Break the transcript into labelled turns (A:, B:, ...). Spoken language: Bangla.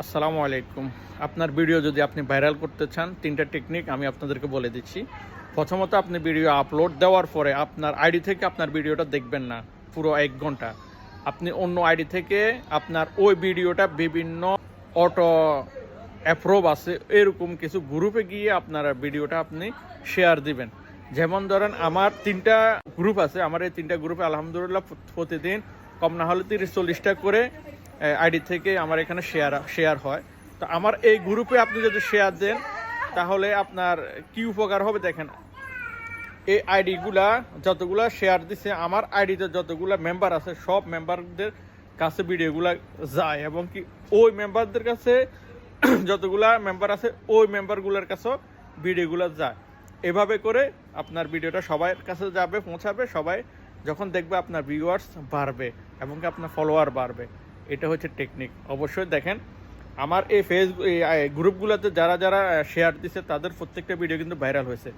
A: আসসালামু আলাইকুম। আপনার ভিডিও যদি আপনি ভাইরাল করতে চান, ৩টা টেকনিক আমি আপনাদেরকে বলে দিচ্ছি। প্রথমত আপনি ভিডিও আপলোড দেওয়ার পরে আপনার আইডি থেকে আপনার ভিডিওটা দেখবেন না পুরো ১ ঘন্টা। আপনি অন্য আইডি থেকে আপনার ওই ভিডিওটা বিভিন্ন অটো অ্যাপ্রুভ আছে এরকম কিছু গ্রুপে গিয়ে আপনার ভিডিওটা আপনি শেয়ার দিবেন। যেমন ধরেন আমার ৩টা গ্রুপ আছে, আমার এই ৩টা গ্রুপে আলহামদুলিল্লাহ প্রতিদিন কম না হলে ৩০-৪০টা করে আইডি থেকে আমার এখানে শেয়ার হয়। তো আমার এই গ্রুপে আপনি যদি শেয়ার দেন তাহলে আপনার কি উপকার হবে দেখেন। এই আইডিগুলা যতগুলা শেয়ার দিছে, আমার আইডিতে যতগুলা মেম্বার আছে সব মেম্বারদের কাছে ভিডিওগুলা যায়, এবং কি ওই মেম্বারদের কাছে যতগুলা মেম্বার আছে ওই মেম্বারগুলোর কাছেও ভিডিওগুলো যায়। এভাবে করে আপনার ভিডিওটা সবার কাছে যাবে, পৌঁছাবে। সবাই যখন দেখবে আপনার ভিউয়ার্স বাড়বে এবং কি আপনার ফলোয়ার বাড়বে। এটা হচ্ছে টেকনিক। অবশ্যই দেখেন আমার এই গ্রুপগুলোতে যারা যারা শেয়ার দিছে তাদের প্রত্যেকটা ভিডিও কিন্তু ভাইরাল হয়েছে।